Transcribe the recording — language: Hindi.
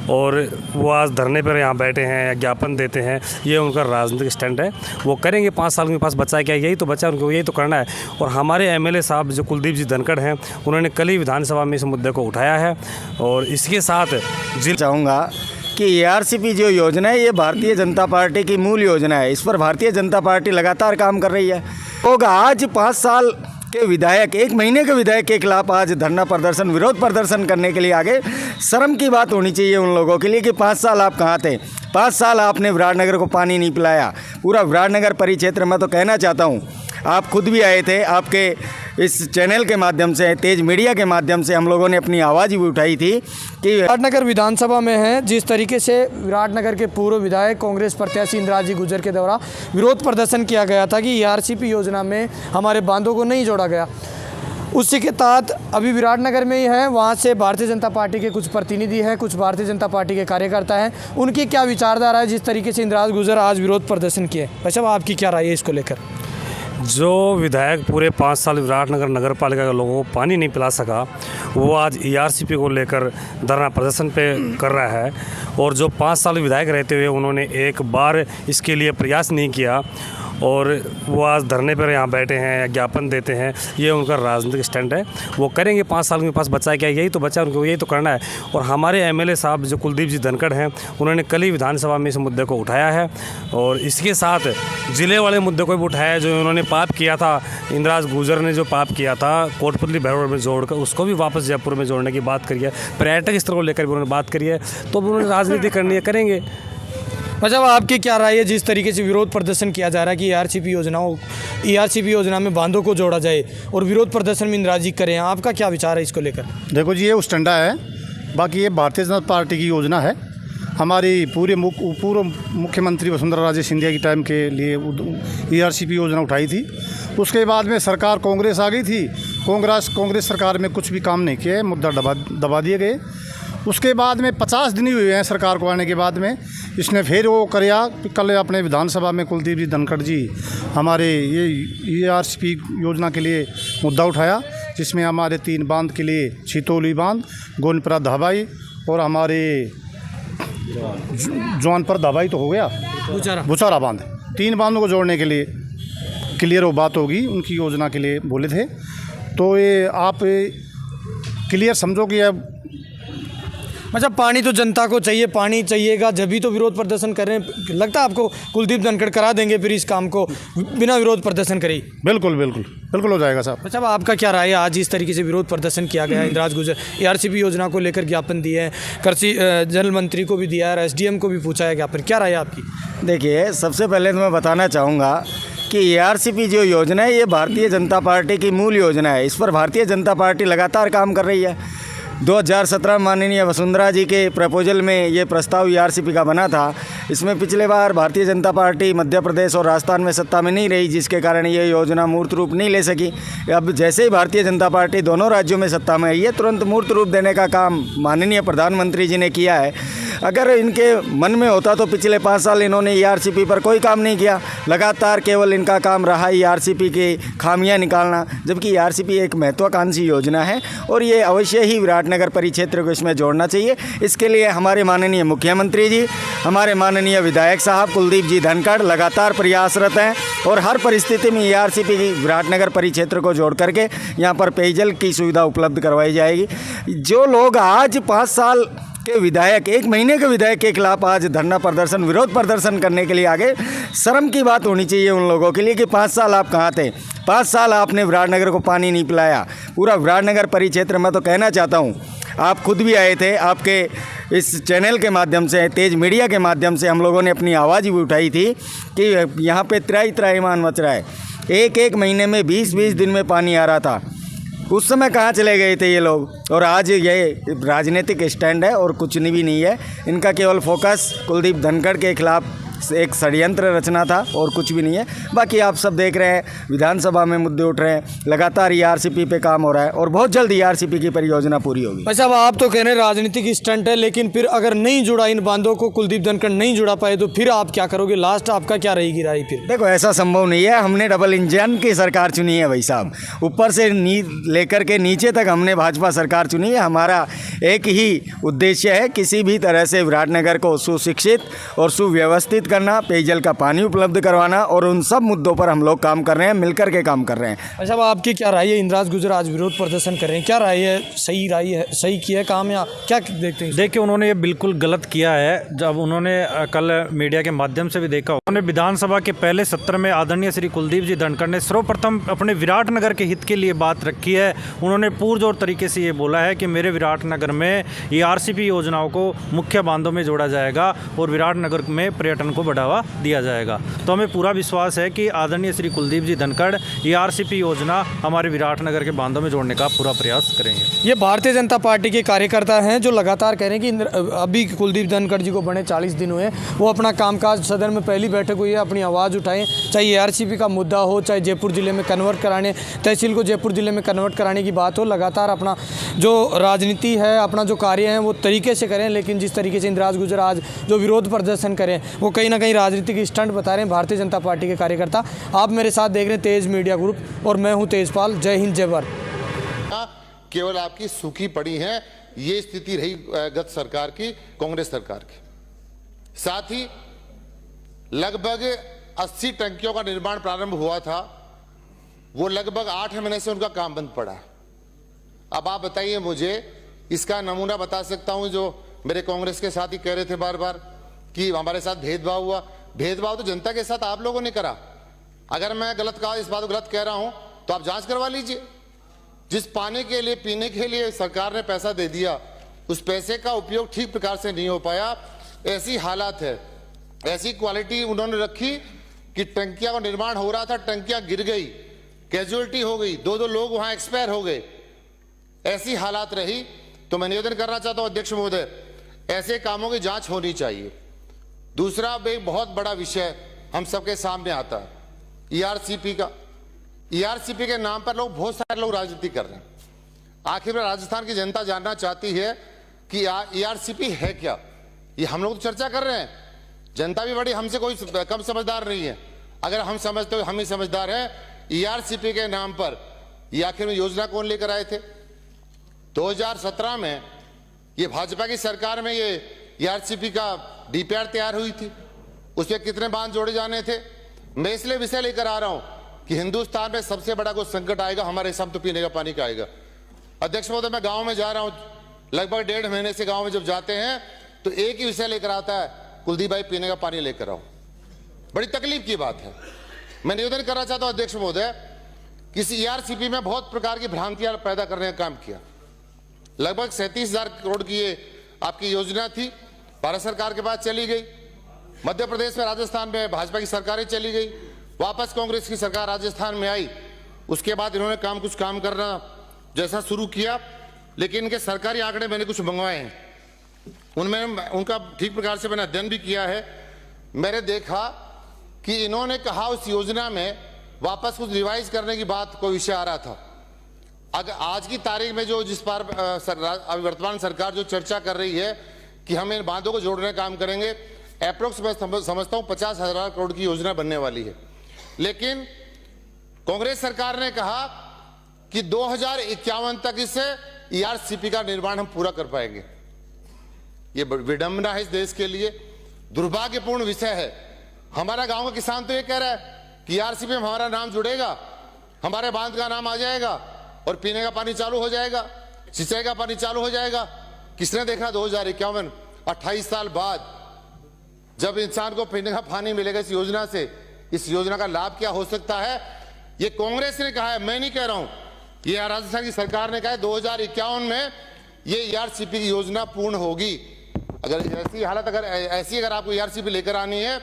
और वो आज धरने पर यहाँ बैठे हैं या ज्ञापन देते हैं, ये उनका राजनीतिक स्टैंड है। वो करेंगे, 5 साल के पास बचा है क्या, यही तो बचा, उनको यही तो करना है। और हमारे एमएलए साहब जो कुलदीप जी धनखड़ हैं, उन्होंने कल ही विधानसभा में इस मुद्दे को उठाया है। और इसके साथ चाहूँगा कि एआरसीपी जो योजना है ये भारतीय जनता पार्टी की मूल योजना है। इस पर भारतीय जनता पार्टी लगातार काम कर रही है। लोग आज 5 साल के विधायक, 1 महीने के विधायक के खिलाफ आज धरना प्रदर्शन, विरोध प्रदर्शन करने के लिए आगे। शर्म की बात होनी चाहिए उन लोगों के लिए कि 5 साल आप कहाँ थे। 5 साल आपने विराटनगर को पानी नहीं पिलाया। पूरा विराटनगर परिक्षेत्र में तो कहना चाहता हूँ, आप खुद भी आए थे, आपके इस चैनल के माध्यम से, तेज मीडिया के माध्यम से हम लोगों ने अपनी आवाज़ भी उठाई थी कि विराटनगर विधानसभा में है, जिस तरीके से विराटनगर के पूर्व विधायक कांग्रेस प्रत्याशी इंदिराज जी गुर्जर के द्वारा विरोध प्रदर्शन किया गया था कि एआरसीपी योजना में हमारे बांधों को नहीं जोड़ा गया। उसी के तहत अभी विराटनगर में ही है, वहाँ से भारतीय जनता पार्टी के कुछ प्रतिनिधि हैं, कुछ भारतीय जनता पार्टी के कार्यकर्ता हैं। उनकी क्या विचारधारा है जिस तरीके से इंदिराज गुर्जर आज विरोध प्रदर्शन किए? वैसे आपकी क्या राय है इसको लेकर? जो विधायक पूरे 5 साल विराटनगर नगर पालिका के लोगों को पानी नहीं पिला सका, वो आज एआरसीपी को लेकर धरना प्रदर्शन पे कर रहा है। और जो 5 साल विधायक रहते हुए उन्होंने एक बार इसके लिए प्रयास नहीं किया और वो आज धरने पर यहाँ बैठे हैं या ज्ञापन देते हैं, ये उनका राजनीतिक स्टैंड है। वो करेंगे, 5 साल के पास बचा है क्या, यही तो बचा, उनको यही तो करना है। और हमारे एमएलए साहब जो कुलदीप जी धनखड़ हैं, उन्होंने कल ही विधानसभा में इस मुद्दे को उठाया है। और इसके साथ ज़िले वाले मुद्दे को भी उठाया, जो उन्होंने पाप किया था, इंदिराज गुर्जर ने जो पाप किया था कोटपुतली भैरव में जोड़कर, उसको भी वापस जयपुर में जोड़ने की बात करी है। पर्यटक स्थल को लेकर भी उन्होंने बात करी है। तो उन्होंने राजनीति करनी है, करेंगे। मतलब आपकी क्या राय है जिस तरीके से विरोध प्रदर्शन किया जा रहा है कि एआरसीपी योजना में बांधों को जोड़ा जाए और विरोध प्रदर्शन में इंदिराज जी करें, आपका क्या विचार है इसको लेकर? देखो जी, ये उस टंडा है, बाकी ये भारतीय जनता पार्टी की योजना है। हमारी पूर्व मुख्यमंत्री वसुंधरा राजे सिंधिया के टाइम के लिए एआरसीपी योजना उठाई थी। उसके बाद में सरकार कांग्रेस आ गई थी। कांग्रेस सरकार में कुछ भी काम नहीं किया, मुद्दा दबा दिए गए। उसके बाद में 50 दिन ही हुए हैं सरकार को आने के बाद में। इसने फिर वो किया, कल अपने विधानसभा में कुलदीप जी धनखड़ जी हमारे ये एआरसीपी योजना के लिए मुद्दा उठाया, जिसमें हमारे 3 बांध के लिए छितौली बांध, गोविंदपुरा दहबाई और हमारे जौनपुर दहबाई तो हो गया, बुचारा बांध, 3 बांधों को जोड़ने के लिए क्लियर वो बात होगी, उनकी योजना के लिए बोले थे। तो ये आप क्लियर समझो कि अब मतलब पानी तो जनता को चाहिए, पानी चाहिएगा, जब भी तो विरोध प्रदर्शन कर रहे हैं। लगता है आपको कुलदीप धनखड़ करा देंगे फिर इस काम को बिना विरोध प्रदर्शन करे? बिल्कुल हो जाएगा साहब। अच्छा, आपका क्या राय है? आज इस तरीके से विरोध प्रदर्शन किया गया है, इंदिराज गुर्जर एआरसीपी योजना को लेकर ज्ञापन दिए हैं, कृषि जल मंत्री को भी दिया है, एसडीएम को भी पूछा है ज्ञापन, क्या राय है आपकी? देखिए, सबसे पहले तो मैं बताना चाहूँगा कि एआरसीपी जो योजना है ये भारतीय जनता पार्टी की मूल योजना है। इस पर भारतीय जनता पार्टी लगातार काम कर रही है। 2017 माननीय वसुंधरा जी के प्रपोजल में ये प्रस्ताव एआरसीपी का बना था। इसमें पिछले बार भारतीय जनता पार्टी मध्य प्रदेश और राजस्थान में सत्ता में नहीं रही, जिसके कारण ये योजना मूर्त रूप नहीं ले सकी। अब जैसे ही भारतीय जनता पार्टी दोनों राज्यों में सत्ता में आई है, तुरंत मूर्त रूप देने का काम माननीय प्रधानमंत्री जी ने किया है। अगर इनके मन में होता तो पिछले 5 साल इन्होंने एआरसीपी पर कोई काम नहीं किया। लगातार केवल इनका काम रहा एआरसीपी की खामियां निकालना, जबकि एआरसीपी एक महत्वाकांक्षी योजना है और ये अवश्य ही विराटनगर परिक्षेत्र को इसमें जोड़ना चाहिए। इसके लिए हमारे माननीय मुख्यमंत्री जी, हमारे माननीय विधायक साहब कुलदीप जी धनखड़ लगातार प्रयासरत हैं और हर परिस्थिति में एआरसीपी की विराटनगर परिक्षेत्र को जोड़ करके यहाँ पर पेयजल की सुविधा उपलब्ध करवाई जाएगी। जो लोग आज 5 साल के विधायक, 1 महीने के विधायक के खिलाफ आज धरना प्रदर्शन, विरोध प्रदर्शन करने के लिए आगे। शर्म की बात होनी चाहिए उन लोगों के लिए कि 5 साल आप कहाँ थे। 5 साल आपने विराटनगर को पानी नहीं पिलाया। पूरा विराटनगर परिक्षेत्र में तो कहना चाहता हूँ, आप खुद भी आए थे, आपके इस चैनल के माध्यम से, तेज मीडिया के माध्यम से हम लोगों ने अपनी आवाज़ भी उठाई थी कि यहाँ पे त्राहीमाम मच रहा है। 1 महीने में 20 दिन में पानी आ रहा था। उस समय कहाँ चले गए थे ये लोग? और आज ये राजनीतिक स्टैंड है और कुछ भी नहीं है। इनका केवल फोकस कुलदीप धनखड़ के खिलाफ एक षड्यंत्र रचना था और कुछ भी नहीं है। बाकी आप सब देख रहे हैं विधानसभा में मुद्दे उठ रहे हैं, लगातार ईआरसीपी पे काम हो रहा है और बहुत जल्द ईआरसीपी की परियोजना पूरी होगी। भाई साहब, आप तो कह रहे हैं राजनीतिक स्टंट है, लेकिन फिर अगर नहीं जुड़ा इन बांधों को, कुलदीप धनखड़ नहीं जुड़ा पाए, तो फिर आप क्या करोगे? लास्ट आपका क्या रहेगी राय? फिर देखो, ऐसा संभव नहीं है। हमने डबल इंजन की सरकार चुनी है भाई साहब, ऊपर से लेकर के नीचे तक हमने भाजपा सरकार चुनी है। हमारा एक ही उद्देश्य है, किसी भी तरह से विराटनगर को सुशिक्षित और सुव्यवस्थित करना, पेयजल का पानी उपलब्ध करवाना, और उन सब मुद्दों पर हम लोग काम कर रहे हैं, मिलकर के काम कर रहे हैं। अच्छा, अब आपकी क्या राय है? इंद्राज गुजर आज विरोध प्रदर्शन कर रहे हैं, क्या राय है? सही राय है? सही किया है काम, या क्या देखते हैं? देखिए, उन्होंने ये बिल्कुल गलत किया है। जब उन्होंने कल मीडिया के माध्यम से भी देखा, उन्होंने विधानसभा के पहले सत्र में आदरणीय श्री कुलदीप जी धनखड़ ने सर्वप्रथम अपने विराटनगर के हित के लिए बात रखी है। उन्होंने पुरजोर तरीके से ये बोला है कि मेरे विराटनगर में ईआरसीपी योजनाओं को मुख्य बांधों में जोड़ा जाएगा और विराटनगर में पर्यटन को बढ़ावा दिया जाएगा। तो हमें पूरा विश्वास है कि आदरणीय श्री कुलदीप जी धनखड़ ईआरसीपी योजना हमारे विराटनगर के बांधों में जोड़ने का पूरा प्रयास करेंगे। ये भारतीय जनता पार्टी के कार्यकर्ता हैं जो लगातार कह रहे हैं कि अभी कुलदीप धनखड़ जी को बने 40 दिन हुए, वो अपना कामकाज, सदन में पहली बैठक हुई है, अपनी आवाज़ उठाएं, चाहे ईआरसीपी का मुद्दा हो, चाहे जयपुर जिले में कन्वर्ट कराने, तहसील को जयपुर जिले में कन्वर्ट कराने की बात हो, लगातार अपना जो राजनीति है, अपना जो कार्य है वो तरीके से करें। लेकिन जिस तरीके से इंद्राज गुजर आज जो विरोध प्रदर्शन करें, वो कहीं ना कहीं राजनीतिक स्टंट बता रहे हैं भारतीय जनता पार्टी के कार्यकर्ता। आप मेरे साथ देख रहे हैं तेज मीडिया ग्रुप और मैं हूँ तेजपाल। जय हिंद, जय भारत। केवल आपकी सूखी पड़ी है, ये स्थिति रही गत सरकार की, कांग्रेस सरकार की। साथ ही लगभग 80 टंकियों का निर्माण प्रारंभ हुआ था, वो लगभग 8 महीने से उनका काम बंद पड़ा है। अब आप बताइए मुझे, इसका नमूना बता सकता हूं जो मेरे कांग्रेस के साथी कह रहे थे बार बार कि हमारे साथ भेदभाव हुआ। भेदभाव तो जनता के साथ आप लोगों ने करा। अगर मैं गलत कहा, इस बात को गलत कह रहा हूं, तो आप जांच करवा लीजिए। जिस पानी के लिए, पीने के लिए सरकार ने पैसा दे दिया, उस पैसे का उपयोग ठीक प्रकार से नहीं हो पाया। ऐसी हालात है, ऐसी क्वालिटी उन्होंने रखी कि टंकियां का निर्माण हो रहा था, टंकियां गिर गई, कैजुअलिटी हो गई, 2-2 लोग वहां एक्सपायर हो गए। ऐसी हालात रही। तो मैं निवेदन करना चाहता हूं अध्यक्ष महोदय, ऐसे कामों की जांच होनी चाहिए। दूसरा एक बहुत बड़ा विषय हम सबके सामने आता है, ईआरसीपी का। ईआरसीपी के नाम पर बहुत सारे लोग राजनीति कर रहे हैं। आखिर में राजस्थान की जनता जानना चाहती है कि ईआरसीपी है क्या। ये हम लोग तो चर्चा कर रहे हैं, जनता भी बड़ी हमसे कोई कम समझदार नहीं है। अगर हम समझते हो हम ही समझदार हैं। ईआरसीपी के नाम पर ये आखिर में योजना कौन लेकर आए थे? 2017 में ये भाजपा की सरकार में ये ईआरसीपी का डीपीआर तैयार हुई थी, उसमें कितने बांध जोड़े जाने थे। मैं इसलिए विषय लेकर आ रहा हूं कि हिंदुस्तान में सबसे बड़ा कोई संकट आएगा, हमारे सामने तो पीने का पानी का आएगा। अध्यक्ष महोदय, मैं गांव में जा रहा हूं, लगभग 1.5 महीने से गांव में जब जाते हैं तो एक ही विषय लेकर आता है, कुलदीप भाई पीने का पानी लेकर आओ। बड़ी तकलीफ की बात है। मैं निवेदन करना चाहता हूं अध्यक्ष महोदय, किसी ईआरसीपी में बहुत प्रकार की भ्रांतियां पैदा करने का काम किया। लगभग 37,000 करोड़ की ये आपकी योजना थी, भारत सरकार के पास चली गई, मध्य प्रदेश में, राजस्थान में भाजपा की सरकारें चली गई, वापस कांग्रेस की सरकार राजस्थान में आई। उसके बाद इन्होंने कुछ काम करना जैसा शुरू किया, लेकिन इनके सरकारी आंकड़े मैंने कुछ मंगवाए हैं, उनमें उनका ठीक प्रकार से मैंने अध्ययन भी किया है। मैंने देखा कि इन्होंने कहा उस योजना में वापस कुछ रिवाइज करने की बात कोई विषय आ रहा था। अगर आज की तारीख में जो जिस पर वर्तमान सरकार जो चर्चा कर रही है कि हम इन बांधों को जोड़ने का काम करेंगे, अप्रोक्स मैं समझता हूं 50,000 करोड़ की योजना बनने वाली है। लेकिन कांग्रेस सरकार ने कहा कि 2051 तक इससे ईआरसीपी का निर्माण हम पूरा कर पाएंगे। ये विडंबना है इस देश के लिए, दुर्भाग्यपूर्ण विषय है। हमारा गांव का किसान तो ये कह रहा है कि ईआरसीपी में हमारा नाम जुड़ेगा, हमारे बांध का नाम आ जाएगा और पीने का पानी चालू हो जाएगा, सिंचाई का पानी चालू हो जाएगा। किसने देखा 2051, 28 साल बाद जब इंसान को पीने का पानी मिलेगा इस योजना से, इस योजना का लाभ क्या हो सकता है? ये कांग्रेस ने कहा है, मैं नहीं कह रहा हूं, ये राजस्थान की सरकार ने कहा है 2051 में ये ईआरसीपी की योजना पूर्ण होगी। अगर ऐसी हालत, अगर आपको ईआरसीपी लेकर आनी है